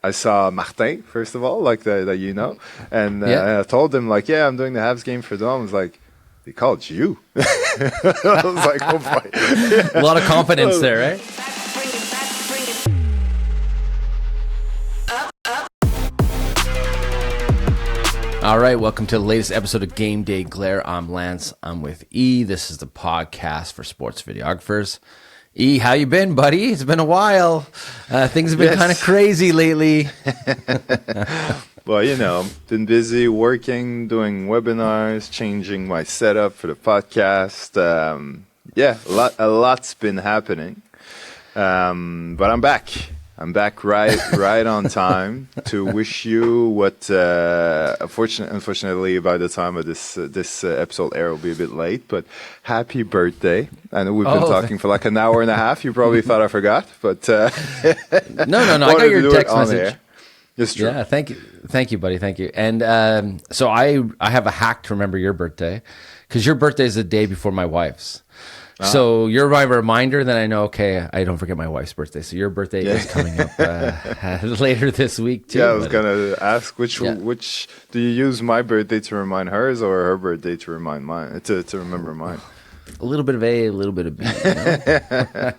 I saw Martin, first of all, like that you know, and Yeah. I told him like, yeah, I'm doing the Habs game for them. I was like, they called you. I was like, oh boy. A lot of confidence there, right? All right, welcome to the latest episode of Game Day Glare. I'm Lance. I'm with E. This is the podcast for sports videographers. E, how you been, buddy? It's been a while. Things have been kind of crazy lately. Well, you know, been busy working, doing webinars, changing my setup for the podcast. A lot's been happening. But I'm back. I'm back right on time to wish you what. Unfortunately, by the time of this episode air, will be a bit late. But happy birthday! I know we've been talking for like an hour and a half. You probably thought I forgot, but no. I got your text message. It's true. Yeah, thank you, buddy. Thank you. And so I have a hack to remember your birthday, because your birthday is the day before my wife's. So you're my reminder, then I know, okay, I don't forget my wife's birthday. So your birthday is coming up later this week too. Yeah, I was going to ask which do you use my birthday to remind hers, or her birthday to remind mine, to remember mine? A little bit of A, a little bit of B. You know?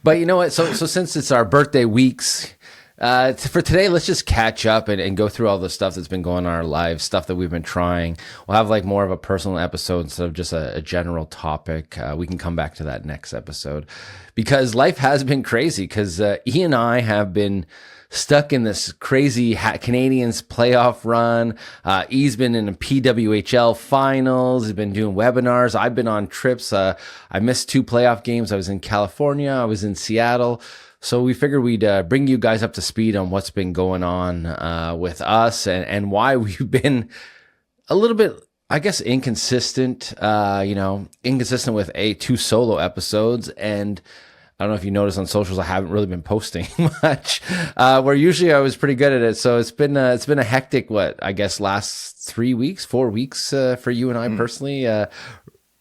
But you know what? So since it's our birthday weeks, for today, let's just catch up and go through all the stuff that's been going on in our lives, stuff that we've been trying. We'll have like more of a personal episode instead of just a general topic. We can come back to that next episode, because life has been crazy, because E and I have been stuck in this crazy Canadiens playoff run. E's been in the PWHL Finals. He's been doing webinars. I've been on trips. I missed 2 playoff games. I was in California. I was in Seattle. So we figured we'd bring you guys up to speed on what's been going on with us and why we've been a little bit, I guess, inconsistent, inconsistent with 2 solo episodes. And I don't know if you noticed on socials, I haven't really been posting much, where usually I was pretty good at it. So it's been a hectic, last 3 weeks, 4 weeks for you and I personally,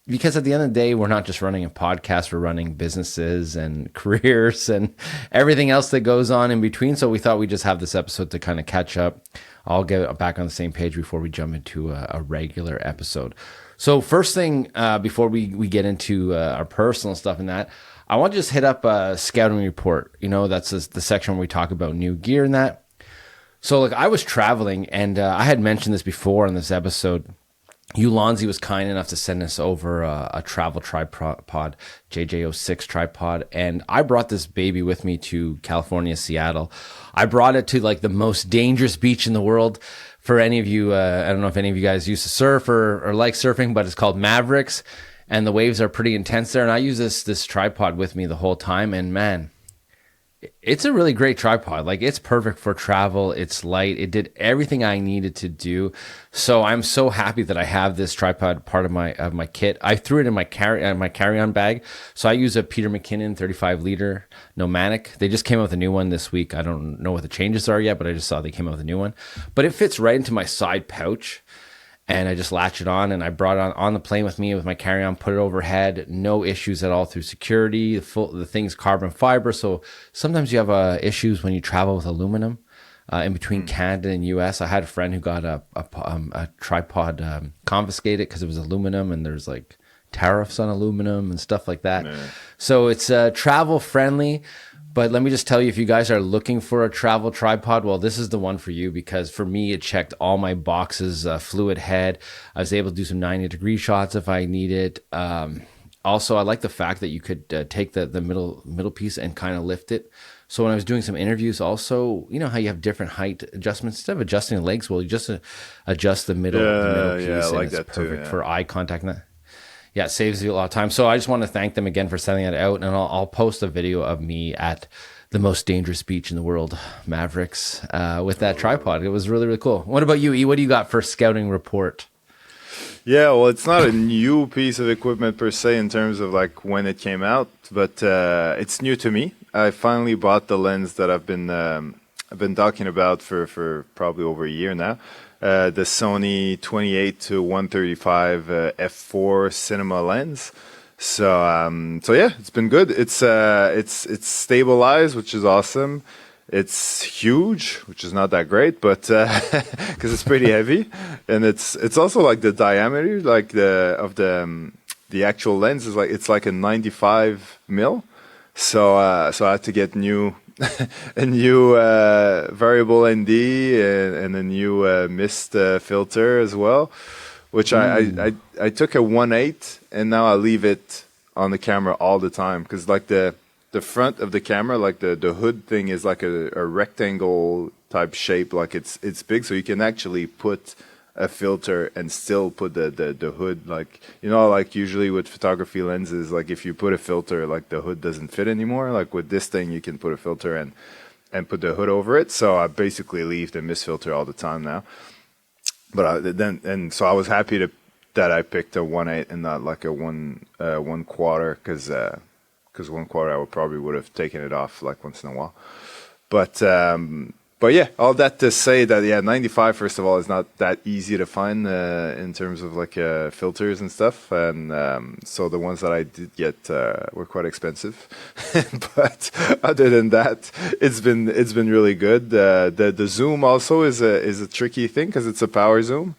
because at the end of the day, we're not just running a podcast, we're running businesses and careers and everything else that goes on in between. So we thought we'd just have this episode to kind of catch up. I'll get back on the same page before we jump into a regular episode. So first thing, before we get into our personal stuff and that, I want to just hit up a scouting report. You know, that's the section where we talk about new gear and that. So look, I was traveling, and I had mentioned this before in this episode. Ulanzi was kind enough to send us over a travel tripod, JJ06 tripod, and I brought this baby with me to California, Seattle. I brought it to like the most dangerous beach in the world. For any of you, I don't know if any of you guys used to surf or like surfing, but it's called Mavericks, and the waves are pretty intense there. And I use this tripod with me the whole time, and man, it's a really great tripod. Like, it's perfect for travel. It's light. It did everything I needed to do. So I'm so happy that I have this tripod part of my kit. I threw it in my carry-on bag. So I use a Peter McKinnon 35-liter Nomadic. They just came out with a new one this week. I don't know what the changes are yet, but I just saw they came out with a new one. But it fits right into my side pouch. And I just latch it on, and I brought it on the plane with me with my carry-on, put it overhead. No issues at all through security. The thing's carbon fiber, so sometimes you have issues when you travel with aluminum in between Canada and US. I had a friend who got a tripod confiscated because it was aluminum, and there's like tariffs on aluminum and stuff like that. Yeah. So it's travel friendly. But let me just tell you, if you guys are looking for a travel tripod, well, this is the one for you, because for me, it checked all my boxes. Fluid head. I was able to do some 90-degree shots if I need it. Also, I like the fact that you could take the middle piece and kind of lift it. So when I was doing some interviews, also, you know how you have different height adjustments? Instead of adjusting the legs, well, you just adjust the middle piece. Yeah, I like and that it's perfect too, for eye contact. And that. Yeah, it saves you a lot of time. So I just want to thank them again for sending that out. And I'll post a video of me at the most dangerous beach in the world, Mavericks, with that tripod. It was really, really cool. What about you, E? What do you got for scouting report? Yeah, well, it's not a new piece of equipment per se in terms of like when it came out, but it's new to me. I finally bought the lens that I've been talking about for probably over a year now. The Sony 28 to 135 f4 cinema lens. So yeah, it's been good. It's stabilized, which is awesome. It's huge, which is not that great, but because it's pretty heavy, and it's also like the diameter, like the actual lens is like it's like a 95 mil. So I had to get a new variable ND and a new mist filter as well, which I took a 1/8 and now I leave it on the camera all the time because like the front of the camera, like the hood thing is like a rectangle type shape, like it's big, so you can actually put a filter and still put the hood, like, you know, like usually with photography lenses, like if you put a filter, like the hood doesn't fit anymore. Like with this thing, you can put a filter and put the hood over it. So I basically leave the mist filter all the time now. But so I was happy that I picked a 1/8 and not like a 1/4 because 1/4 I would have taken it off like once in a while. But yeah, all that to say that 95 first of all is not that easy to find in terms of like filters and stuff, and so the ones that I did get were quite expensive. But other than that, it's been really good. The zoom also is a tricky thing because it's a power zoom.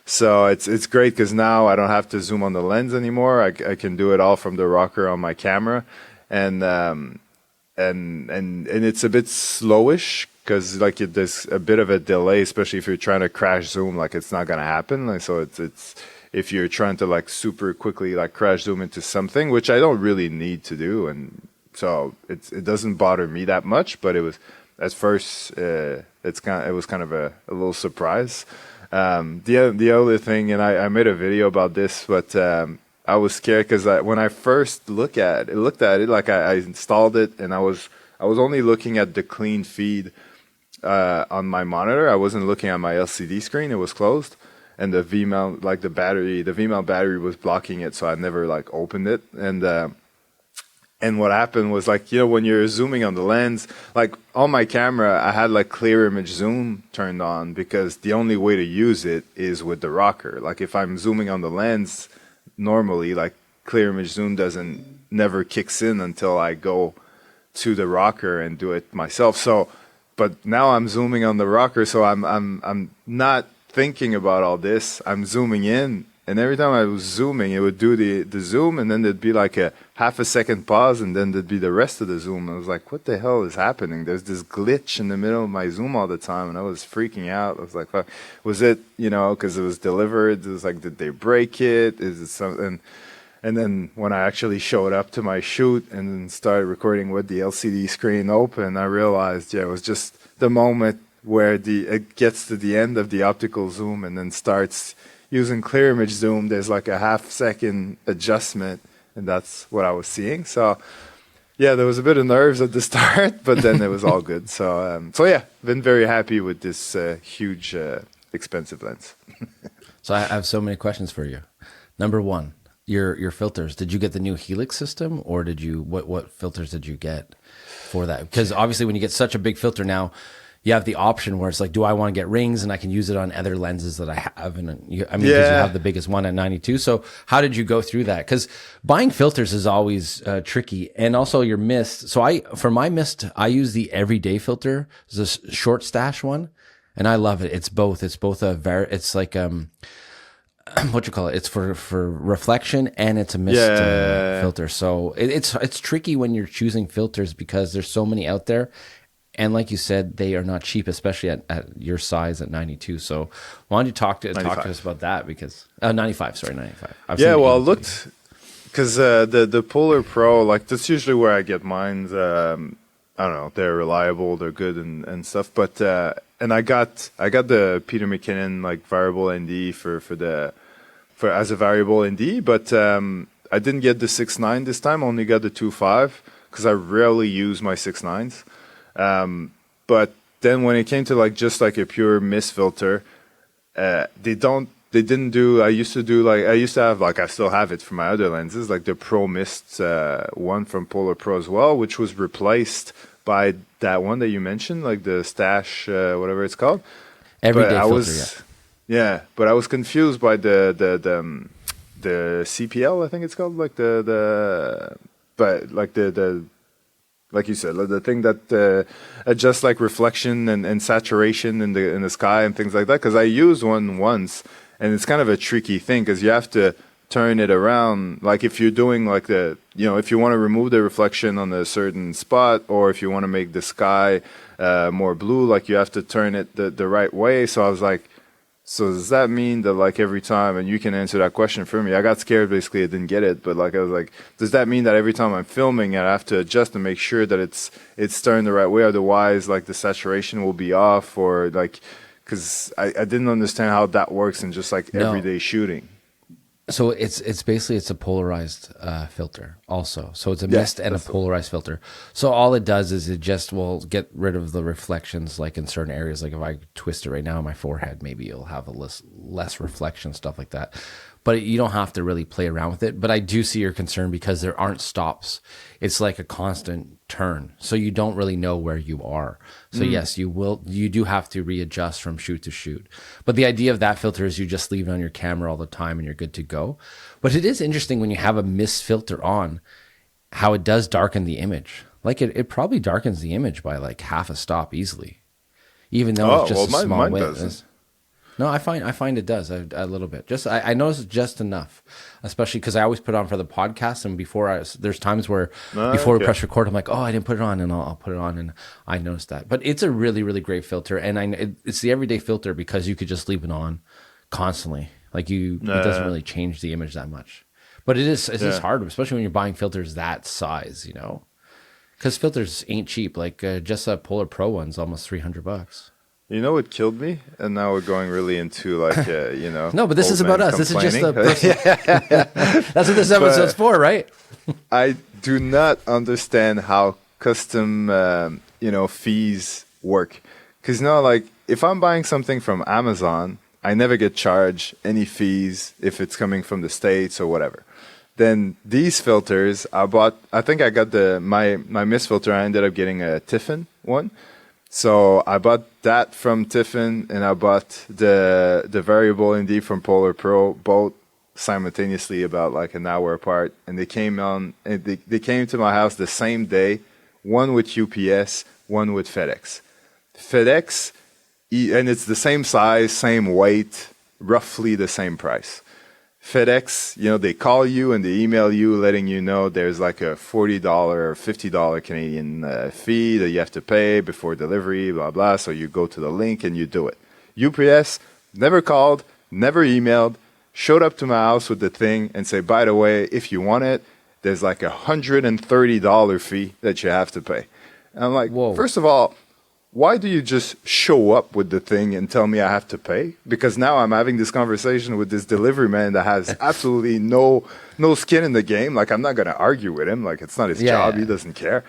So it's great because now I don't have to zoom on the lens anymore. I can do it all from the rocker on my camera, and it's a bit slowish because like there's a bit of a delay, especially if you're trying to crash zoom. Like it's not gonna happen. Like so it's if you're trying to like super quickly like crash zoom into something, which I don't really need to do, and so it doesn't bother me that much. But it was at first it was kind of a little surprise. The other thing, and I made a video about this, but I was scared because when I first looked at it, like I installed it, and I was only looking at the clean feed on my monitor. I wasn't looking at my LCD screen; it was closed, and the V-mount, like the V-mount battery was blocking it, so I never like opened it, and what happened was, like, you know, when you're zooming on the lens, like on my camera, I had like clear image zoom turned on because the only way to use it is with the rocker. Like if I'm zooming on the lens normally, like clear image zoom never kicks in until I go to the rocker and do it myself. So, but now I'm zooming on the rocker, so I'm not thinking about all this. I'm zooming in. And every time I was zooming, it would do the zoom, and then there'd be like a half a second pause, and then there'd be the rest of the zoom. I was like, what the hell is happening? There's this glitch in the middle of my zoom all the time, and I was freaking out. I was like, fuck, was it, you know, because it was delivered? It was like, did they break it? Is it something? And then when I actually showed up to my shoot and then started recording with the LCD screen open, I realized, it was just the moment where it gets to the end of the optical zoom and then starts using clear image zoom. There's like a half-second adjustment, and that's what I was seeing. So, yeah, there was a bit of nerves at the start, but then it was all good. So yeah, been very happy with this huge, expensive lens. So I have so many questions for you. Number one, your filters. Did you get the new Helix system, or did you what filters did you get for that? Because obviously, when you get such a big filter now, you have the option where it's like, do I want to get rings, and I can use it on other lenses that I have? And because you have the biggest one at 92. So how did you go through that? Because buying filters is always tricky, and also your mist. So for my mist, I use the everyday filter, it's a short stash one, and I love it. It's both. It's both it's like what you call it? It's for reflection, and it's a mist filter. So it's tricky when you're choosing filters because there's so many out there. And like you said, they are not cheap, especially at your size at 92. So why don't you talk to us about that? Because 95. Yeah, well, looked because the Polar Pro, like that's usually where I get mine. I don't know, they're reliable, they're good and stuff. But and I got the Peter McKinnon like variable ND for as a variable ND, but I didn't get the 6.9 this time. Only got the 2.5 because I rarely use my 6.9s. But then when it came to like just like a pure mist filter, they didn't do. I used to have like, I still have it for my other lenses, like the Pro Mist one from Polar Pro as well, which was replaced by that one that you mentioned, like the Stash, whatever it's called. Everyday filter, yeah. But I was confused by the CPL, I think it's called, like the like you said, the thing that adjusts like reflection and saturation in the sky and things like that. Because I used one once, and it's kind of a tricky thing because you have to turn it around. Like if you're doing like if you want to remove the reflection on a certain spot, or if you want to make the sky more blue, like you have to turn it the right way. So I was like, so does that mean that like every time, and you can answer that question for me, I got scared basically, I didn't get it, but like I was like, does that mean that every time I'm filming I have to adjust to make sure that it's turned the right way, otherwise like the saturation will be off, or like, because I didn't understand how that works in just like everyday shooting. So it's basically a polarized filter also. So it's a mist and a polarized filter. So all it does is it just will get rid of the reflections, like in certain areas. Like if I twist it right now on my forehead, maybe it'll have a less reflection, stuff like that. But you don't have to really play around with it. But I do see your concern because there aren't stops. It's like a constant turn. So you don't really know where you are. So yes, you do have to readjust from shoot to shoot. But the idea of that filter is you just leave it on your camera all the time and you're good to go. But it is interesting when you have a mist filter on, how it does darken the image. Like it probably darkens the image by like half a stop easily. Even though it's just a small width. No, I find it does a little bit. Just I notice just enough, especially because I always put it on for the podcast, and there's times where before we press record, I'm like, oh, I didn't put it on, and I'll put it on, and I noticed that. But it's a really, really great filter, and it's the everyday filter because you could just leave it on constantly. Like it doesn't really change the image that much. But it's just hard, especially when you're buying filters that size, because filters ain't cheap. Like just a Polar Pro one's almost $300. You know what killed me? And now we're going really into like, No, but this is about us. This is just a personal... That's what this episode's for, right? I do not understand how custom, fees work. Because, like, if I'm buying something from Amazon, I never get charged any fees if it's coming from the States or whatever. Then these filters, I think I got my mist filter, I ended up getting a Tiffin one. So I bought that from Tiffin, and I bought the variable ND from Polar Pro, both simultaneously about like an hour apart. And they came to my house the same day, one with UPS, one with FedEx. FedEx, and it's the same size, same weight, roughly the same price. FedEx, they call you and they email you letting you know there's like a $40 or $50 Canadian fee that you have to pay before delivery, blah, blah. So you go to the link and you do it. UPS never called, never emailed, showed up to my house with the thing and say, by the way, if you want it, there's like a $130 fee that you have to pay. And I'm like, whoa. First of all, why do you just show up with the thing and tell me I have to pay? Because now I'm having this conversation with this delivery man that has absolutely no skin in the game. Like, I'm not going to argue with him. Like, it's not his job. He doesn't care.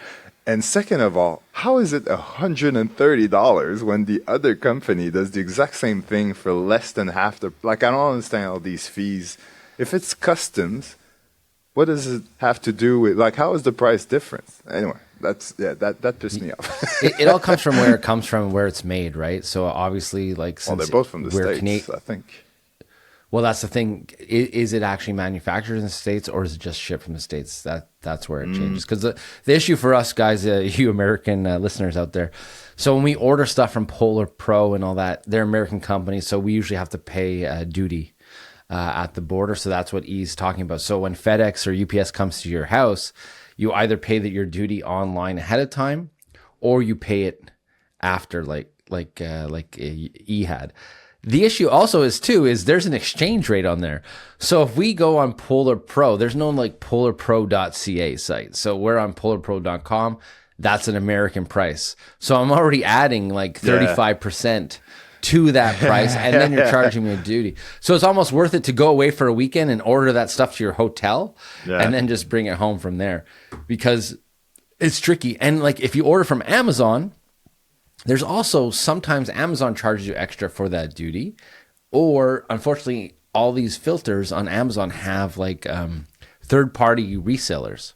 And second of all, how is it $130 when the other company does the exact same thing for less than half the... Like, I don't understand all these fees. If it's customs, what does it have to do with... Like, how is the price difference? Anyway. That pissed me off. it all comes from where it comes from, where it's made, right? So obviously, like, since they're both from the States, I think. Well, that's the thing. Is it actually manufactured in the States, or is it just shipped from the States? That's where it changes. Because the issue for us guys, you American listeners out there, so when we order stuff from Polar Pro and all that, they're American companies, so we usually have to pay duty at the border. So that's what E's talking about. So when FedEx or UPS comes to your house, you either pay your duty online ahead of time, or you pay it after, like E had. The issue also is there's an exchange rate on there. So if we go on Polar Pro, there's no like polarpro.ca site. So we're on polarpro.com. That's an American price. So I'm already adding like 35% to that price, and then you're charging me a duty. So it's almost worth it to go away for a weekend and order that stuff to your hotel and then just bring it home from there, because it's tricky. And like if you order from Amazon, there's also sometimes Amazon charges you extra for that duty, or unfortunately all these filters on Amazon have like third-party resellers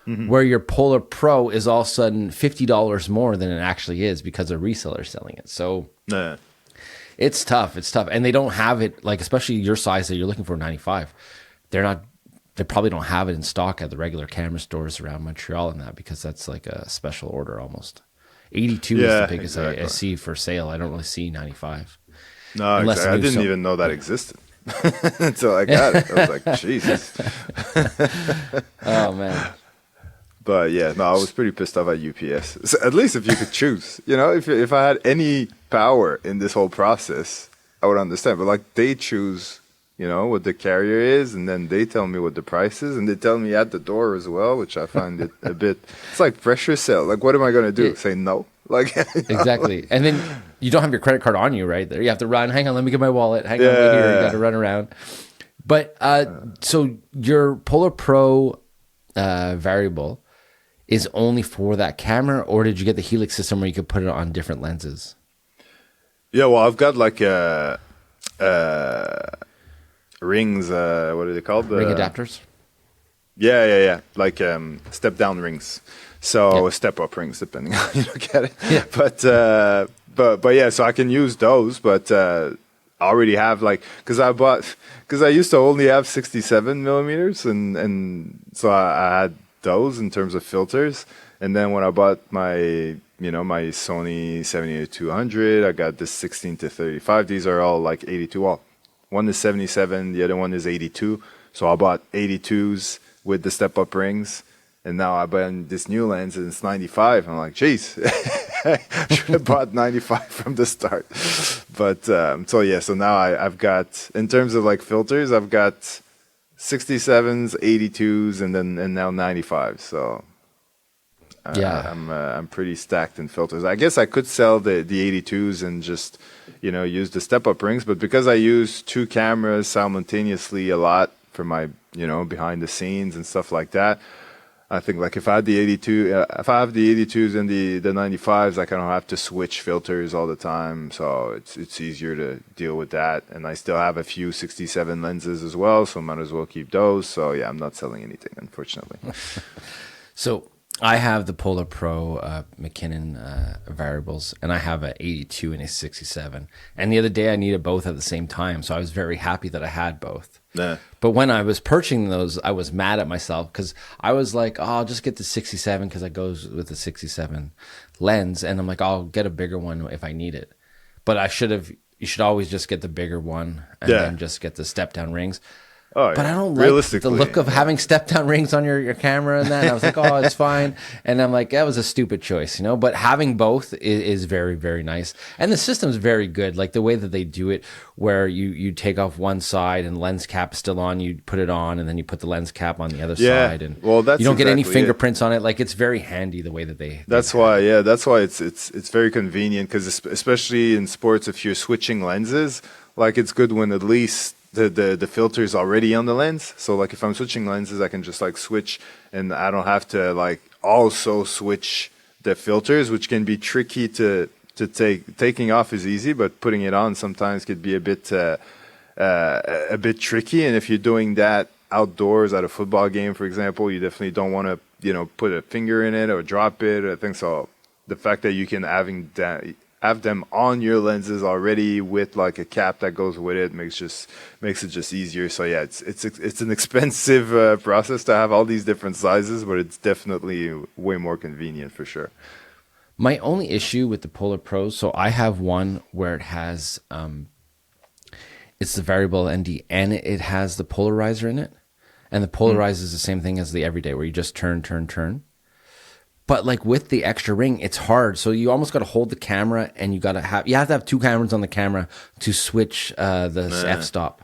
where your Polar Pro is all of a sudden $50 more than it actually is because a reseller selling it. So it's tough. And they don't have it, like, especially your size that you're looking for, 95. They're not they probably don't have it in stock at the regular camera stores around Montreal and that, because that's like a special order almost. 82 is the biggest I see for sale. I don't really see 95. No, exactly. I didn't even know that existed until I got it. I was like, Jesus. Oh, man. But yeah, no, I was pretty pissed off at UPS. So at least if you could choose, if I had any power in this whole process, I would understand. But like they choose, what the carrier is, and then they tell me what the price is, and they tell me at the door as well, which I find it a bit. It's like pressure sale. Like, what am I going to do? Say no? Like exactly. And then you don't have your credit card on you right there. You have to run. Hang on, let me get my wallet. Hang on, wait here. You got to run around. But so your Polar Pro variable is only for that camera, or did you get the Helix system where you could put it on different lenses? Yeah, well, I've got like rings. What are they called? Ring adapters. Yeah. Like step down rings. So step up rings, depending on how you look at it. Yeah. But yeah, so I can use those. But I already have because I used to only have 67 millimeters, and so I had those in terms of filters. And then when I bought my my Sony 70-200, I got this 16-35. These are all like 82. Well, one is 77, the other one is 82. So I bought 82s with the step up rings. And now I buy this new lens and it's 95. I'm like, geez, I should have bought 95 from the start. But so now I've got, in terms of like filters, I've got 67s, 82s, and now 95. So I'm pretty stacked in filters. I guess I could sell the 82s and just use the step up rings, but because I use two cameras simultaneously a lot for my behind the scenes and stuff like that, I think like if I have the 82s and the 95s, I kind of have to switch filters all the time, so it's easier to deal with that. And I still have a few 67 lenses as well, so might as well keep those. So yeah, I'm not selling anything, unfortunately. So I have the Polar Pro McKinnon variables, and I have a 82 and a 67. And the other day I needed both at the same time, so I was very happy that I had both. Yeah. But when I was purchasing those, I was mad at myself because I was like, oh, I'll just get the 67 because it goes with the 67 lens. And I'm like, I'll get a bigger one if I need it. But you should always just get the bigger one and then just get the step down rings. Oh, yeah. But I don't like the look of having step down rings on your camera and that. And I was like, oh, it's fine. And I'm like, that was a stupid choice, But having both is very, very nice. And the system's very good. Like the way that they do it, where you take off one side and lens cap is still on, you put it on, and then you put the lens cap on the other side. And well, that's you don't get any fingerprints on it. Like it's very handy the way that they. That's why it's very convenient, because especially in sports, if you're switching lenses, like it's good when at least the filter is already on the lens. So like if I'm switching lenses, I can just like switch, and I don't have to like also switch the filters, which can be tricky to taking off is easy, but putting it on sometimes could be a bit tricky. And if you're doing that outdoors at a football game, for example, you definitely don't want to put a finger in it or drop it. I think so. The fact that you can have them on your lenses already with like a cap that goes with it makes it just easier. So yeah, it's an expensive process to have all these different sizes, but it's definitely way more convenient for sure. My only issue with the Polar Pros, so I have one where it has it's the variable ND and it has the polarizer in it, and the polarizer is the same thing as the everyday, where you just turn. But like with the extra ring, it's hard. So you almost got to hold the camera, and you have to have two cameras on the camera to switch the f-stop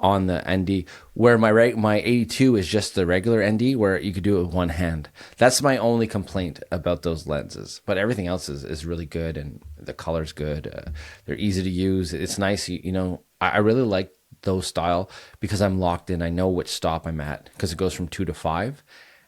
on the ND. Where my 82 is just the regular ND, where you could do it with one hand. That's my only complaint about those lenses. But everything else is really good, and the color's good. They're easy to use. It's nice. I really like those style because I'm locked in. I know which stop I'm at because it goes from 2 to 5,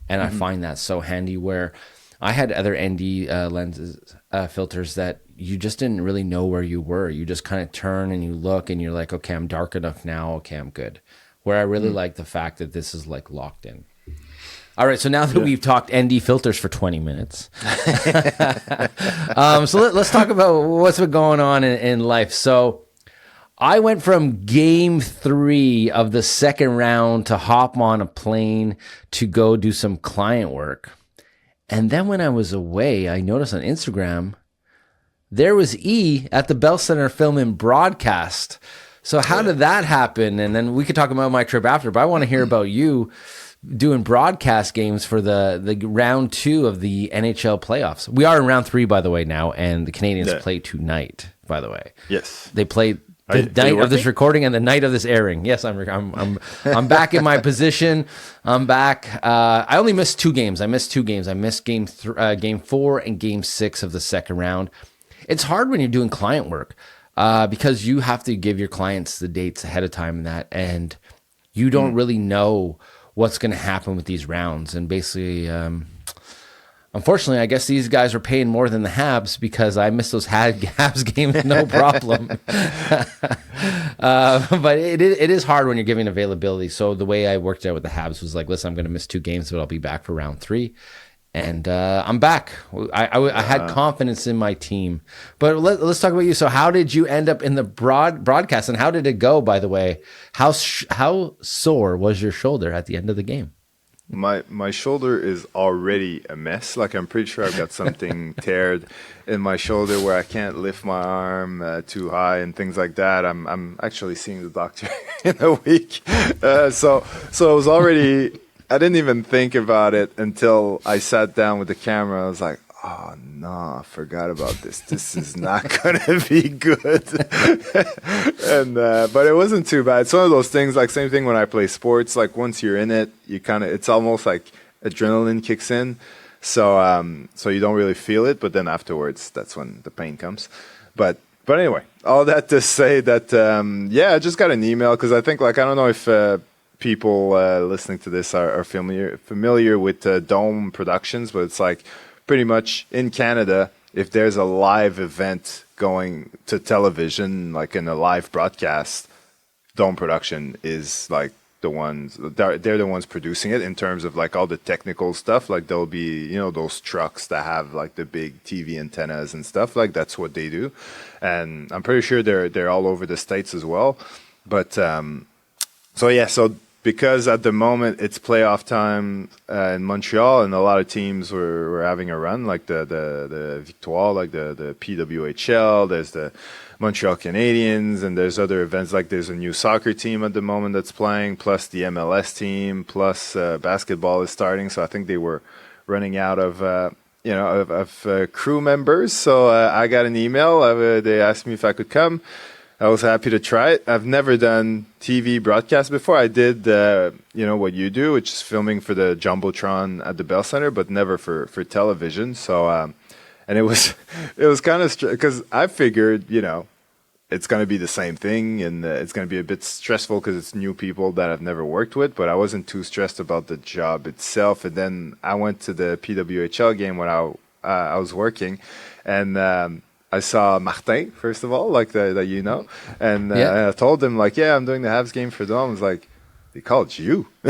and I find that so handy. Where I had other ND lenses filters that you just didn't really know where you were. You just kind of turn and you look and you're like, okay, I'm dark enough now. Okay, I'm good. Where I really like the fact that this is like locked in. All right, so now that we've talked ND filters for 20 minutes, so let's talk about what's been going on in life. So I went from game 3 of the second round to hop on a plane to go do some client work. And then when I was away, I noticed on Instagram, there was E at the Bell Center filming broadcast. So how did that happen? And then we could talk about my trip after, but I want to hear about you doing broadcast games for the round 2 of the NHL playoffs. We are in round 3, by the way, now, and the Canadiens play tonight, by the way. Yes. They play the night of this recording and the night of this airing. Yes, I'm back in my position. I'm back. I only missed 2 games. I missed game 4 and game 6 of the second round. It's hard when you're doing client work because you have to give your clients the dates ahead of time and you don't really know what's going to happen with these rounds. And basically, unfortunately, I guess these guys are paying more than the Habs because I missed those Habs games, no problem. But it is hard when you're giving availability. So the way I worked out with the Habs was like, listen, I'm going to miss 2 games, but I'll be back for round 3. And I'm back. I had confidence in my team. But let's talk about you. So how did you end up in the broadcast, and how did it go, by the way? How sore was your shoulder at the end of the game? My shoulder is already a mess. Like, I'm pretty sure I've got something teared in my shoulder where I can't lift my arm too high and things like that. I'm actually seeing the doctor in a week. So it was already... I didn't even think about it until I sat down with the camera. I was like, oh, no, I forgot about this. This is not going to be good. But it wasn't too bad. It's one of those things, like same thing when I play sports. Like once you're in it, it's almost like adrenaline kicks in. So you don't really feel it. But then afterwards, that's when the pain comes. But anyway, all that to say that, I just got an email because I think, like, I don't know if... people listening to this are familiar with Dome Productions, but it's like pretty much in Canada, if there's a live event going to television, like in a live broadcast, Dome Production is like they're the ones producing it in terms of like all the technical stuff. Like there'll be, those trucks that have like the big TV antennas and stuff, like that's what they do. And I'm pretty sure they're all over the States as well. But so because at the moment it's playoff time in Montreal, and a lot of teams were having a run, like the Victoire, like the PWHL, there's the Montreal Canadiens, and there's other events, like there's a new soccer team at the moment that's playing, plus the MLS team, plus basketball is starting. So I think they were running out of crew members. So I got an email. They asked me if I could come. I was happy to try it. I've never done TV broadcast before. I did, what you do, which is filming for the Jumbotron at the Bell Center, but never for television. So, and it was kind of because I figured, it's going to be the same thing, and it's going to be a bit stressful because it's new people that I've never worked with. But I wasn't too stressed about the job itself. And then I went to the PWHL game when I was working, and. I saw Martin, first of all, like that and I told him, like, I'm doing the Habs game for them. I was like, they called you. I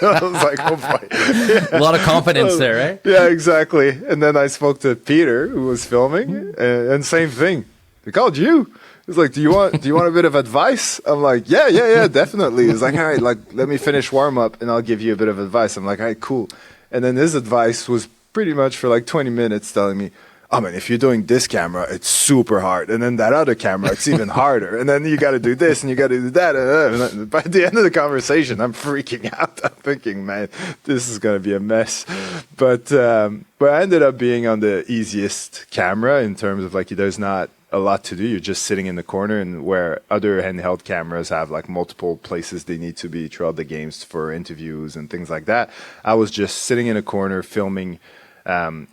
was like, oh boy. A lot of confidence there, right? Yeah, exactly. And then I spoke to Peter, who was filming, and same thing. They called you. He's like, do you want a bit of advice? I'm like, yeah, definitely. He's like, all right, like, let me finish warm up and I'll give you a bit of advice. I'm like, all right, cool. And then his advice was pretty much for like 20 minutes telling me, oh man, if you're doing this camera, it's super hard. And then that other camera, it's even harder. And then you got to do this and you got to do that. And by the end of the conversation, I'm freaking out. I'm thinking, man, this is going to be a mess. But I ended up being on the easiest camera in terms of like, there's not a lot to do. You're just sitting in the corner, and where other handheld cameras have like multiple places they need to be throughout the games for interviews and things like that. I was just sitting in a corner filming from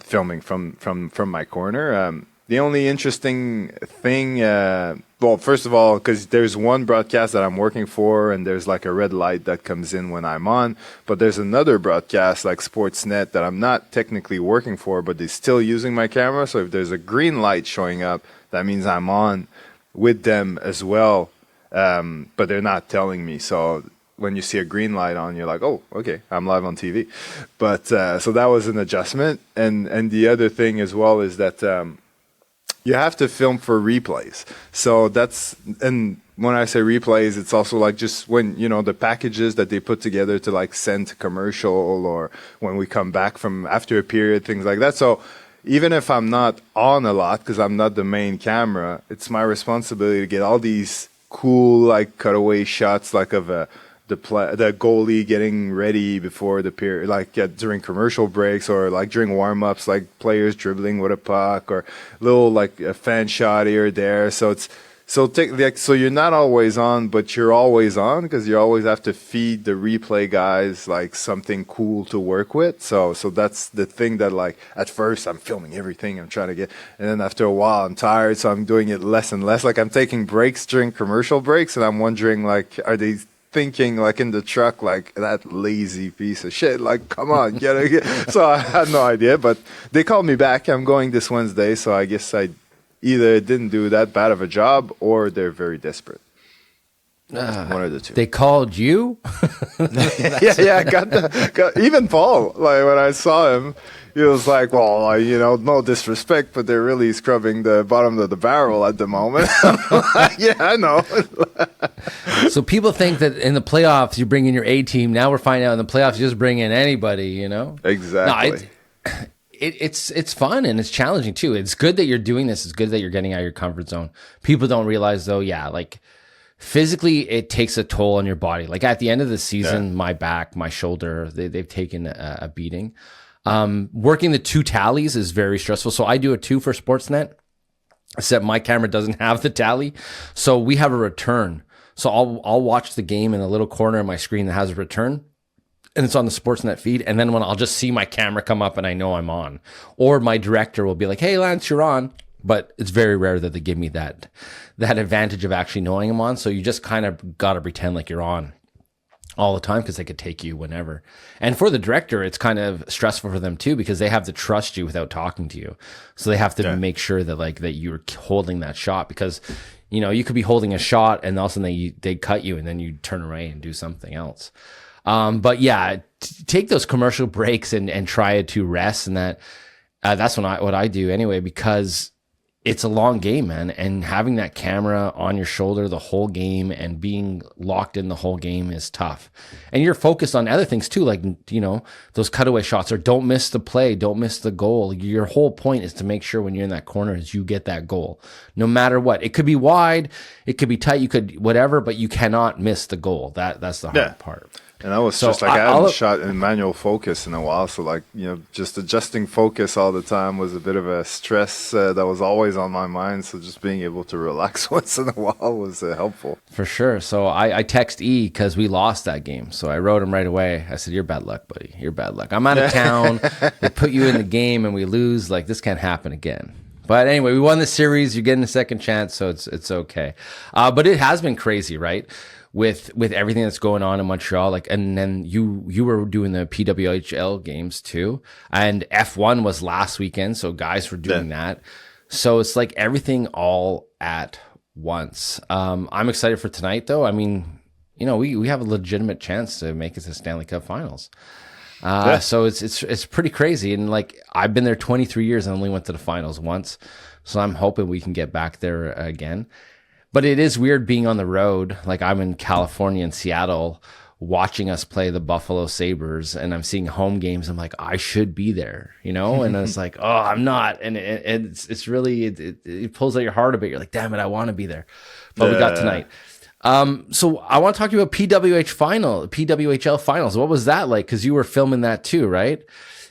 my corner. The only interesting thing, first of all, because there's one broadcast that I'm working for, and there's like a red light that comes in when I'm on, but there's another broadcast like Sportsnet that I'm not technically working for, but they're still using my camera. So if there's a green light showing up, that means I'm on with them as well, but they're not telling me. So when you see a green light on, you're like, oh, okay, I'm live on TV. But so that was an adjustment. And the other thing as well is that you have to film for replays. So that's, and when I say replays, it's also like just when, you know, the packages that they put together to like send to commercial, or when we come back from after a period, things like that. So even if I'm not on a lot, because I'm not the main camera, it's my responsibility to get all these cool like cutaway shots, like of the goalie getting ready before the period, like during commercial breaks, or like during warm-ups, like players dribbling with a puck, or little like a fan shot here or there. So it's so you're not always on, but you're always on, because you always have to feed the replay guys like something cool to work with. So that's the thing that, like, at first I'm filming everything I'm trying to get, and then after a while I'm tired, so I'm doing it less and less. Like, I'm taking breaks during commercial breaks, and I'm wondering, like, are they thinking, like, in the truck, like, that lazy piece of shit, like, come on, get it. So I had no idea, but they called me back. I'm going this Wednesday, so I guess I either didn't do that bad of a job, or they're very desperate. One of the two. They called you? Yeah. Got even Paul, like, when I saw him, he was like, well, you know, no disrespect, but they're really scrubbing the bottom of the barrel at the moment. Yeah, I know. So people think that in the playoffs you bring in your A team. Now we're finding out in the playoffs you just bring in anybody, you know? Exactly. No, it's fun, and it's challenging too. It's good that you're doing this. It's good that you're getting out of your comfort zone. People don't realize, though, like, physically it takes a toll on your body. Like, at the end of the season, my back, my shoulder, they've taken a beating. Working the 2 tallies is very stressful. So I do a 2 for Sportsnet, except my camera doesn't have the tally. So we have a return. So I'll watch the game in a little corner of my screen that has a return, and it's on the Sportsnet feed. And then when I'll just see my camera come up and I know I'm on, or my director will be like, hey, Lance, you're on. But it's very rare that they give me that advantage of actually knowing I'm on. So you just kind of got to pretend like you're on all the time, because they could take you whenever. And for the director, it's kind of stressful for them too, because they have to trust you without talking to you. So they have to make sure that, like, that you're holding that shot, because, you know, you could be holding a shot and all of a sudden they cut you, and then you turn away and do something else. But yeah, take those commercial breaks and try to rest, and that's what I do anyway, because it's a long game, man. And having that camera on your shoulder the whole game and being locked in the whole game is tough. And you're focused on other things too, like, you know, those cutaway shots, or don't miss the play, don't miss the goal. Your whole point is to make sure when you're in that corner is you get that goal, no matter what. It could be wide, it could be tight, you could whatever, but you cannot miss the goal. That's the hard part. And I was just like, I hadn't shot in manual focus in a while. So, like, you know, just adjusting focus all the time was a bit of a stress that was always on my mind. So just being able to relax once in a while was helpful. For sure. So I text E because we lost that game. So I wrote him right away. I said, you're bad luck, buddy. You're bad luck. I'm out of town. They put you in the game and we lose. Like, this can't happen again. But anyway, we won the series. You're getting a second chance. So it's okay. But it has been crazy, right? With everything that's going on in Montreal, like, and then you were doing the PWHL games too, and F1 was last weekend, so guys were doing that. So it's like everything all at once. I'm excited for tonight, though. I mean, you know, we have a legitimate chance to make it to Stanley Cup Finals. So it's pretty crazy, and like, I've been there 23 years and only went to the finals once, so I'm hoping we can get back there again. But it is weird being on the road. Like, I'm in California, in Seattle, watching us play the Buffalo Sabres, and I'm seeing home games. I'm like, I should be there, you know? And it's like, oh, I'm not. And it's really, it pulls at your heart a bit. You're like, damn it, I want to be there. But we got tonight. So I want to talk to you about PWHL Finals. What was that like? Because you were filming that too, right?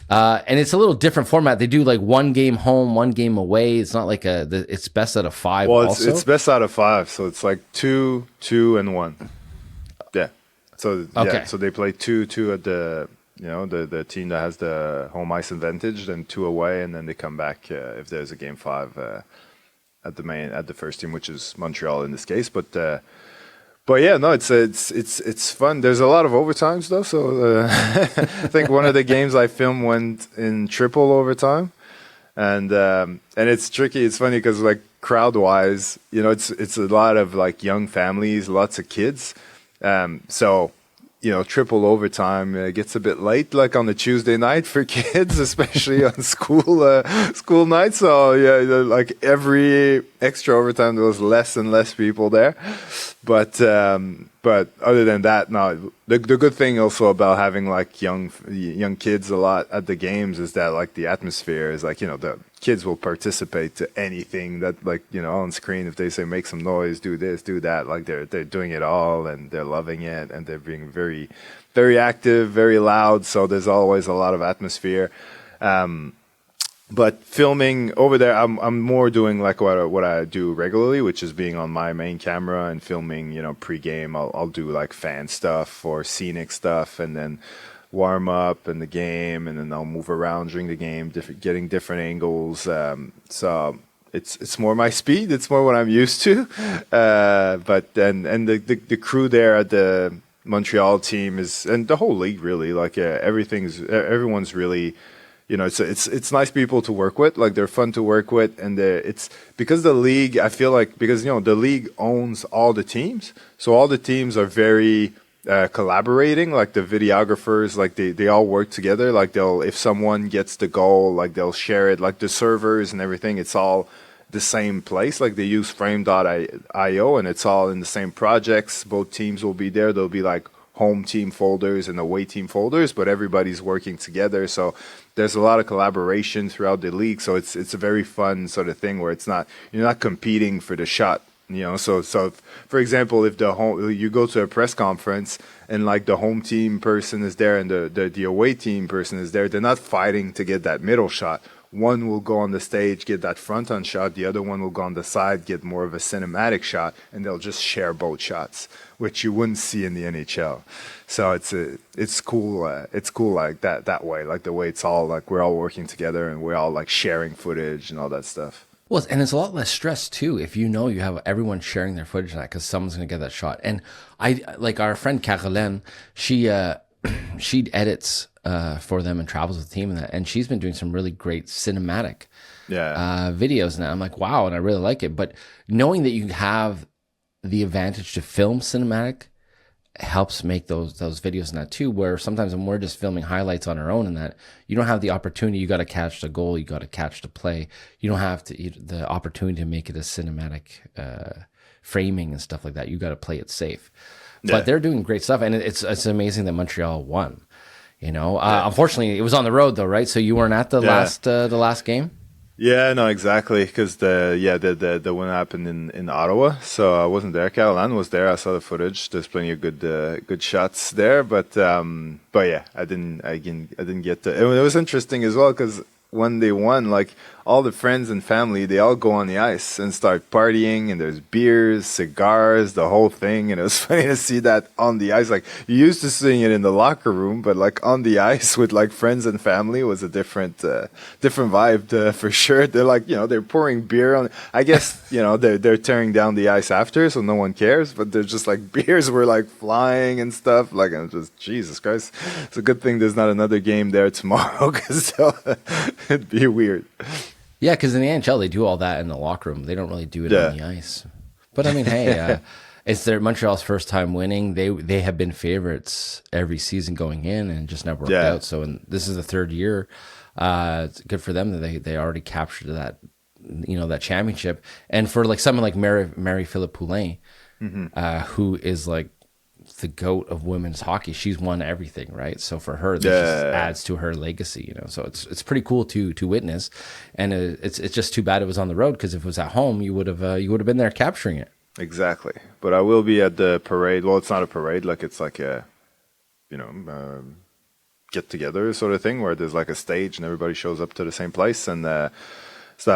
And it's a little different format. They do like 1 game home, 1 game away. It's not like it's best out of 5. Well, it's best out of 5. So it's like 2, 2, and 1. Yeah. So so they play 2 at the, you know, the team that has the home ice advantage, then 2 away, and then they come back if there's a game 5 at the first team, which is Montreal in this case. But yeah, no, it's fun. There's a lot of overtimes though. So I think one of the games I filmed went in triple overtime, and it's tricky. It's funny because, like, crowd wise, you know, it's a lot of like young families, lots of kids. So triple overtime. It gets a bit late, like on a Tuesday night for kids, especially on school nights. So yeah, like every extra overtime, there was less and less people there. But other than that, no. The good thing also about having like young kids a lot at the games is that like the atmosphere is like, the kids will participate to anything that like, on screen. If they say make some noise, do this, do that, like they're doing it all and they're loving it and they're being very, very active, very loud. So there's always a lot of atmosphere. But filming over there, I'm more doing like what I do regularly, which is being on my main camera and filming, pre-game. I'll do like fan stuff or scenic stuff, and then warm up in the game, and then I'll move around during the game, getting different angles. So it's more my speed. It's more what I'm used to. But then the crew there at the Montreal team and the whole league really, like everyone's really. It's nice people to work with. Like they're fun to work with, and it's because the league. I feel like because the league owns all the teams, so all the teams are very collaborating. Like the videographers, like they all work together. Like if someone gets the goal, like they'll share it. Like the servers and everything, it's all the same place. Like they use Frame.io, and it's all in the same projects. Both teams will be there. There'll be like home team folders and away team folders, but everybody's working together. So there's a lot of collaboration throughout the league. So it's a very fun sort of thing where you're not competing for the shot. So for example, if you go to a press conference and like the home team person is there and the away team person is there, they're not fighting to get that middle shot. One will go on the stage, get that front on shot. The other one will go on the side, get more of a cinematic shot, and they'll just share both shots, which you wouldn't see in the NHL. So it's cool. It's cool like that way, like the way it's all like we're all working together and we're all like sharing footage and all that stuff. Well, and it's a lot less stress too if you have everyone sharing their footage on that because someone's going to get that shot. And I like our friend Caroline, she edits for them and travels with the team and she's been doing some really great cinematic videos now. I'm like, wow, and I really like it. But knowing that you have the advantage to film cinematic helps make those videos and that too, where sometimes when we're just filming highlights on our own and that you don't have the opportunity, you got to catch the goal, you got to catch the play, you don't have the opportunity to make it a cinematic framing and stuff like that. You got to play it safe. But they're doing great stuff, and it's amazing that Montreal won. Unfortunately, it was on the road though, right? So you weren't at the last game. Yeah, no, exactly. Because the win happened in Ottawa, so I wasn't there. Caroline was there. I saw the footage. There's plenty of good shots there, but yeah, I didn't get to. It was interesting as well because when they won, like all the friends and family, they all go on the ice and start partying, and there's beers, cigars, the whole thing. And it was funny to see that on the ice. Like you used to seeing it in the locker room, but like on the ice with like friends and family was a different vibe for sure. They're like, they're pouring beer on. I guess they're tearing down the ice after, so no one cares. But they're just like beers were like flying and stuff. Like I'm just Jesus Christ. It's a good thing there's not another game there tomorrow because it'd be weird. Yeah, because in the NHL, they do all that in the locker room. They don't really do it on the ice. But, I mean, hey, it's Montreal's first time winning. They have been favorites every season going in and just never worked out. So this is the third year. It's good for them that they already captured that, that championship. And for like someone like Marie-Philippe Poulin, who is like the GOAT of women's hockey, she's won everything, right? So for her, this just adds to her legacy, So it's pretty cool to witness, and it's just too bad it was on the road because if it was at home, you would have been there capturing it. Exactly, but I will be at the parade. Well, it's not a parade, like it's like a, get together sort of thing where there's like a stage and everybody shows up to the same place, and so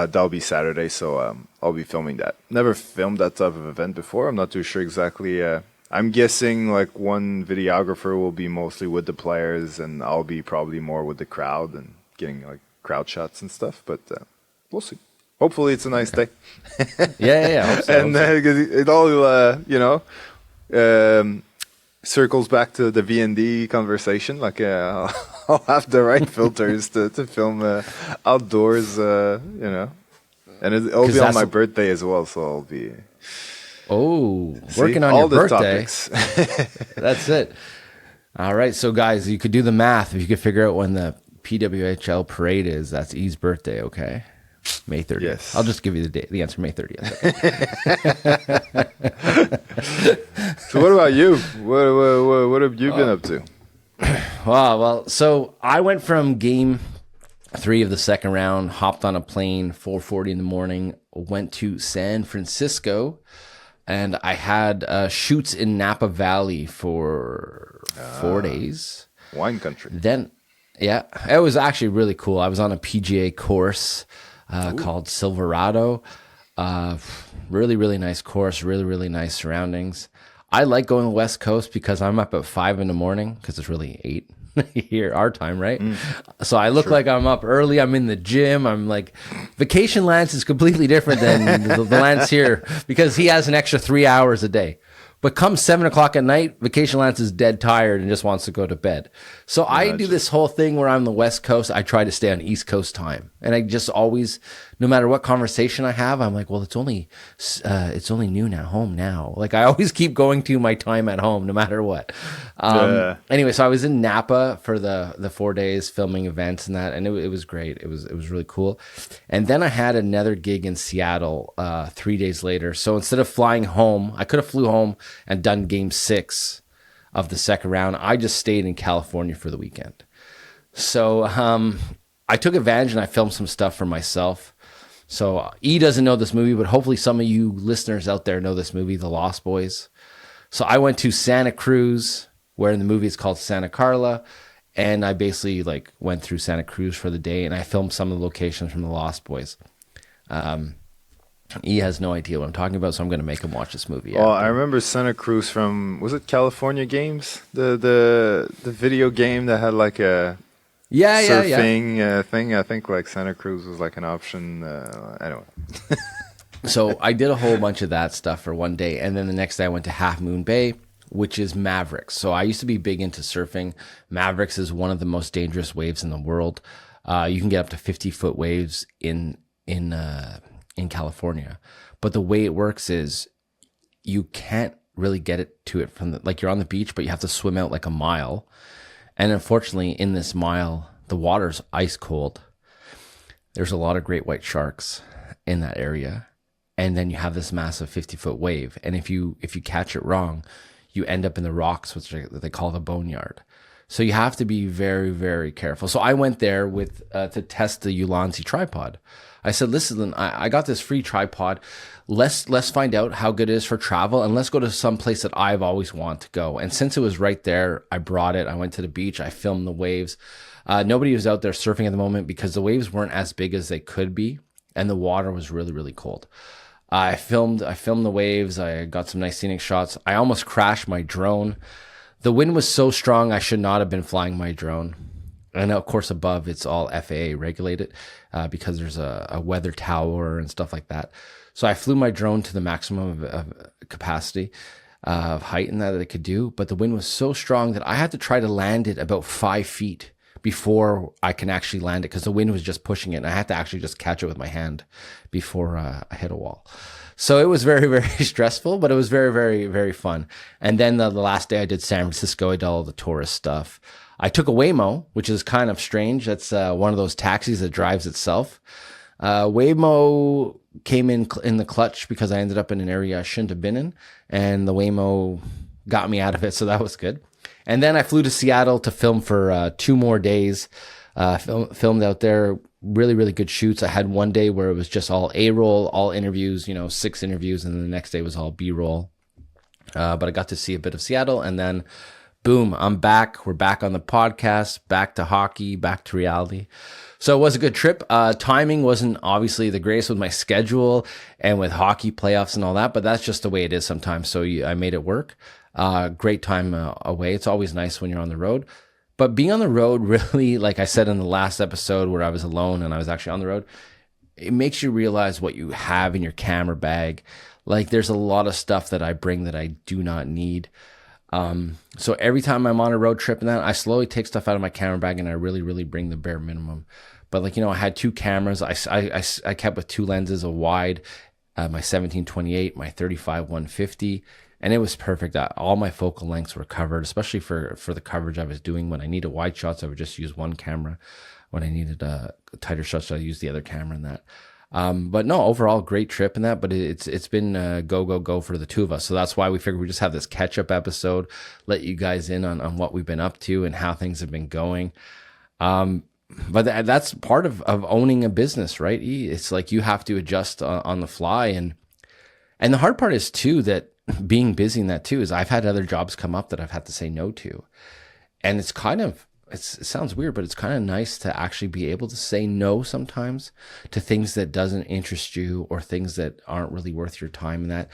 that'll be Saturday. So I'll be filming that. Never filmed that type of event before. I'm not too sure exactly. I'm guessing like one videographer will be mostly with the players, and I'll be probably more with the crowd and getting like crowd shots and stuff. But we'll see. Hopefully, it's a nice day. Yeah. Hope so, and it all circles back to the VND conversation. Like I'll have the right filters to film outdoors. And it'll be on my birthday as well, so I'll be. Oh, working on your birthday. Topics. That's it. All right, so guys, you could do the math if you could figure out when the PWHL parade is. That's E's birthday, okay? May 30th. Yes. I'll just give you the date, the answer, May 30th. So what about you? What have you been up to? Well, so I went from game 3 of the second round, hopped on a plane, 4:40 in the morning, went to San Francisco, and I had shoots in Napa Valley for 4 days. Wine country. Then, yeah, it was actually really cool. I was on a PGA course called Silverado. Really, really nice course, really, really nice surroundings. I like going West Coast because I'm up at 5 in the morning because it's really 8 here, our time, right? So I look like I'm up early. I'm in the gym. I'm like, vacation Lance is completely different than the Lance here because he has an extra 3 hours a day. But come 7 o'clock at night, Vacation Lance is dead tired and just wants to go to bed. So I do this whole thing where I'm on the West Coast. I try to stay on East Coast time. And I just always, no matter what conversation I have, I'm like, well, it's only noon at home now. Like I always keep going to my time at home, no matter what. Anyway, so I was in Napa for the 4 days filming events and that, and it was great. It was really cool. And then I had another gig in Seattle 3 days later. So instead of flying home, I could have flew home and done game 6 of the second round. I just stayed in California for the weekend. So I took advantage and I filmed some stuff for myself. So E doesn't know this movie, but hopefully some of you listeners out there know this movie, The Lost Boys. So I went to Santa Cruz, where in the movie it's called Santa Carla, and I basically like went through Santa Cruz for the day, and I filmed some of the locations from The Lost Boys. E has no idea what I'm talking about, so I'm going to make him watch this movie. Well, I remember Santa Cruz from, was it California Games? The video game that had like a surfing thing. I think like Santa Cruz was like an option. Anyway. So I did a whole bunch of that stuff for one day, and then the next day I went to Half Moon Bay, which is Mavericks. So I used to be big into surfing. Mavericks is one of the most dangerous waves in the world. You can get up to 50-foot waves in California, but the way it works is you can't really get it to it from like you're on the beach, but you have to swim out like a mile. And unfortunately, in this mile, the water's ice cold. There's a lot of great white sharks in that area. And then you have this massive 50-foot wave. And if you catch it wrong, you end up in the rocks, which they call the boneyard. So you have to be very, very careful. So I went there with to test the Ulanzi tripod. I said, listen, I got this free tripod. Let's find out how good it is for travel, and let's go to some place that I've always wanted to go. And since it was right there, I brought it. I went to the beach. I filmed the waves. Nobody was out there surfing at the moment because the waves weren't as big as they could be, and the water was really, really cold. I filmed the waves. I got some nice scenic shots. I almost crashed my drone. The wind was so strong, I should not have been flying my drone. And of course, above, it's all FAA regulated because there's a weather tower and stuff like that. So I flew my drone to the maximum of capacity of height and that it could do. But the wind was so strong that I had to try to land it about 5 feet before I can actually land it because the wind was just pushing it. And I had to actually just catch it with my hand before I hit a wall. So it was very, very stressful, but it was very, very, very fun. And then the last day I did San Francisco. I did all the tourist stuff. I took a Waymo, which is kind of strange. That's one of those taxis that drives itself. Waymo came in the clutch because I ended up in an area I shouldn't have been in, and the Waymo got me out of it, so that was good. And then I flew to Seattle to film for 2 more days. Filmed out there, really, really good shoots. I had one day where it was just all A-roll, all interviews, 6 interviews, and then the next day was all B-roll. But I got to see a bit of Seattle, and then boom, I'm back. We're back on the podcast, back to hockey, back to reality. So it was a good trip. Timing wasn't obviously the greatest with my schedule and with hockey playoffs and all that, but that's just the way it is sometimes. So I made it work. Great time away. It's always nice when you're on the road. But being on the road, really, like I said in the last episode where I was alone and I was actually on the road, it makes you realize what you have in your camera bag. Like there's a lot of stuff that I bring that I do not need. So every time I'm on a road trip and that, I slowly take stuff out of my camera bag and I really, really bring the bare minimum. But I had 2 cameras. I kept with 2 lenses, a wide my 17-28, my 35-150, and it was perfect. All my focal lengths were covered, especially for the coverage I was doing. When I needed wide shots, I would just use one camera. When I needed tighter shots, I used the other camera in that. But no, overall, great trip in that. But it's been go for the two of us. So that's why we figured we just have this catch up episode, let you guys in on what we've been up to and how things have been going. But that's part of owning a business, right? It's like you have to adjust on the fly, and the hard part is too that being busy in that too is I've had other jobs come up that I've had to say no to, and it's kind of. It sounds weird, but it's kind of nice to actually be able to say no sometimes to things that doesn't interest you or things that aren't really worth your time and that.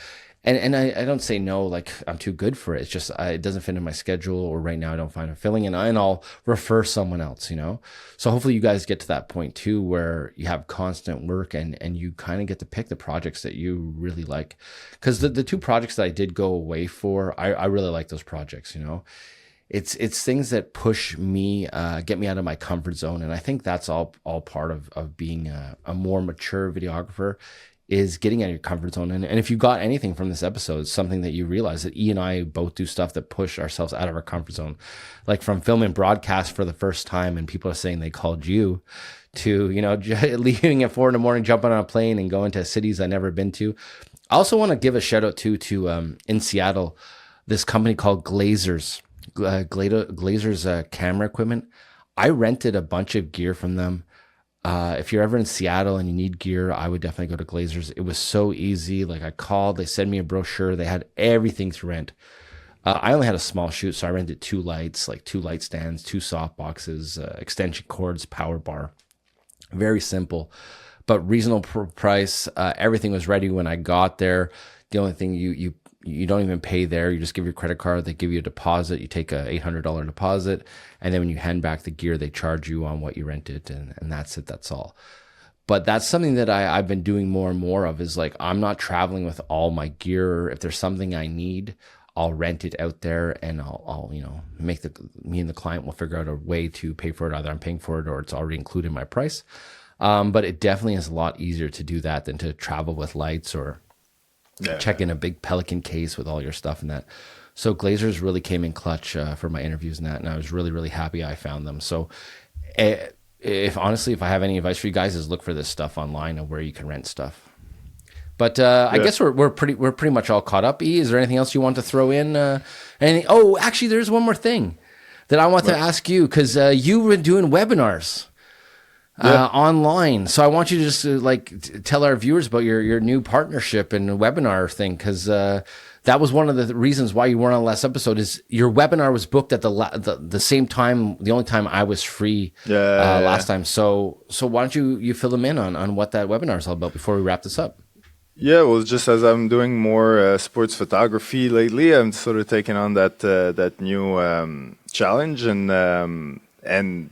And I don't say no like I'm too good for it. It's just it doesn't fit in my schedule, or right now I don't find it filling, and I'll refer someone else, you know? So hopefully you guys get to that point too where you have constant work and you kind of get to pick the projects that you really like. Because the two projects that I did go away for, I really like those projects, you know? It's things that push me, get me out of my comfort zone. And I think that's all part of being a more mature videographer, is getting out of your comfort zone. And if you got anything from this episode, it's something that you realize that E and I both do stuff that push ourselves out of our comfort zone. Like from filming broadcast for the first time and people are saying they called you, to, you know, leaving at 4 a.m, jumping on a plane and going to cities I've never been to. I also want to give a shout out to in Seattle, this company called Glazers. Glazer's camera equipment. I rented a bunch of gear from them. If you're ever in Seattle and you need gear, I would definitely go to Glazers. It was so easy. Like I called, they sent me a brochure. They had everything to rent. I only had a small shoot, so I rented 2 lights, like 2 light stands, 2 soft boxes, extension cords, power bar. Very simple, but reasonable price. Everything was ready when I got there. The only thing you don't even pay there. You just give your credit card. They give you a deposit. You take a $800 deposit. And then when you hand back the gear, they charge you on what you rented. And that's it. That's all. But that's something that I've been doing more and more of, is like, I'm not traveling with all my gear. If there's something I need, I'll rent it out there, and I'll you know, me and the client will figure out a way to pay for it. Either I'm paying for it or it's already included in my price. But it definitely is a lot easier to do that than to travel with lights or check in a big Pelican case with all your stuff and that. So Glazers really came in clutch for my interviews and that, and I was really, really happy I found them. So if I have any advice for you guys, is look for this stuff online of where you can rent stuff. But I guess we're pretty much all caught up. E, is there anything else you want to throw in? Anything? Oh, actually, there's one more thing that I want to ask you, because you were doing webinars. Online. So I want you to just tell our viewers about your new partnership and webinar thing, because that was one of the reasons why you weren't on the last episode. Is your webinar was booked at the same time, the only time I was free last time. So why don't you fill them in on what that webinar is all about before we wrap this up? Yeah, well, just as I'm doing more sports photography lately, I'm sort of taking on that new challenge, and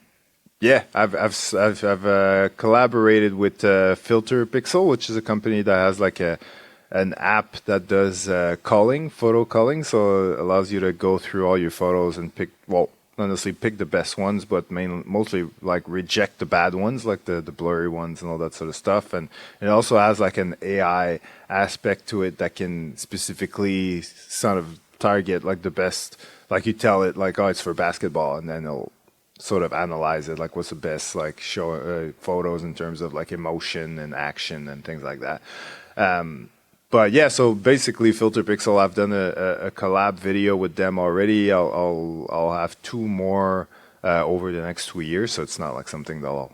yeah, I've collaborated with Filter Pixel, which is a company that has like an app that does photo culling, so it allows you to go through all your photos and pick, well, not necessarily pick the best ones, but mostly like reject the bad ones, like the blurry ones and all that sort of stuff. And it also has like an AI aspect to it that can specifically sort of target like the best, like you tell it like, oh, it's for basketball, and then it'll sort of analyze it, like what's the best like show photos in terms of like emotion and action and things like that. But yeah, so basically Filter Pixel, I've done a collab video with them already. I'll have 2 more over the next 2 years, so it's not like something that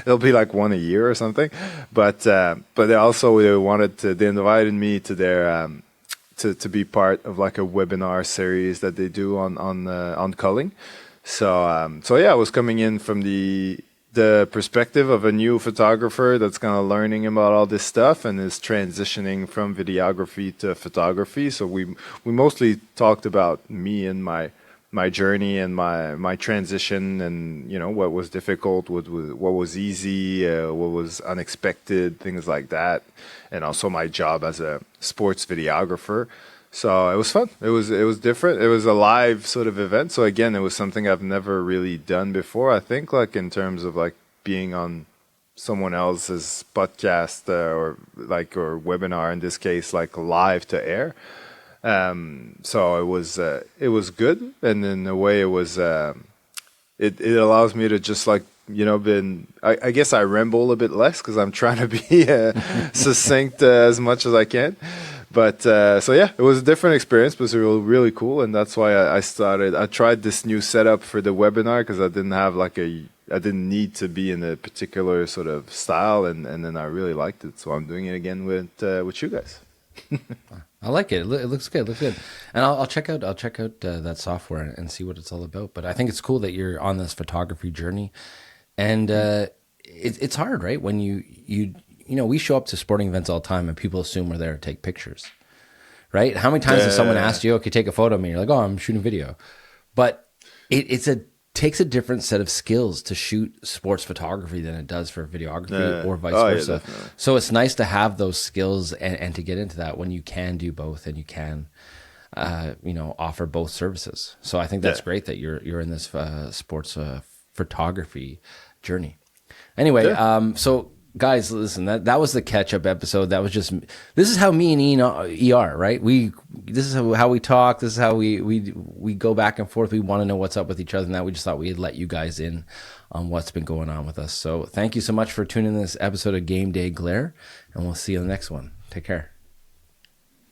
it'll be like 1 a year or something. But they also they invited me to their to be part of like a webinar series that they do on culling. So yeah, I was coming in from the perspective of a new photographer that's kind of learning about all this stuff and is transitioning from videography to photography. So we mostly talked about me and my journey and my transition, and you know, what was difficult, what was easy, what was unexpected, things like that, and also my job as a sports videographer. So it was fun. It was different. It was a live sort of event. So again, it was something I've never really done before. I think, like in terms of like being on someone else's podcast or webinar in this case, like live to air. So it was good, and in a way, it was it allows me to just like I guess I ramble a bit less because I'm trying to be succinct as much as I can. But so yeah, it was a different experience, but it was really cool, and that's why I tried this new setup for the webinar because I didn't need to be in a particular sort of style, and then I really liked it, so I'm doing it again with you guys. I like it. It looks good. And I'll check out that software and see what it's all about. But I think it's cool that you're on this photography journey, and it's hard, right? When we show up to sporting events all the time, and people assume we're there to take pictures, right? How many times has someone asked you, "Okay, take a photo of me"? You're like, "Oh, I'm shooting video," but it takes a different set of skills to shoot sports photography than it does for videography or vice versa. Yeah, so it's nice to have those skills and to get into that when you can do both and you can, offer both services. So I think that's great that you're in this sports photography journey. Anyway, so guys, listen, that was the catch-up episode. That was this is how me and Ian are, right? This is how we talk. This is how we go back and forth. We want to know what's up with each other, and that we just thought we'd let you guys in on what's been going on with us. So thank you so much for tuning in this episode of Game Day Glare, and we'll see you in the next one. Take care.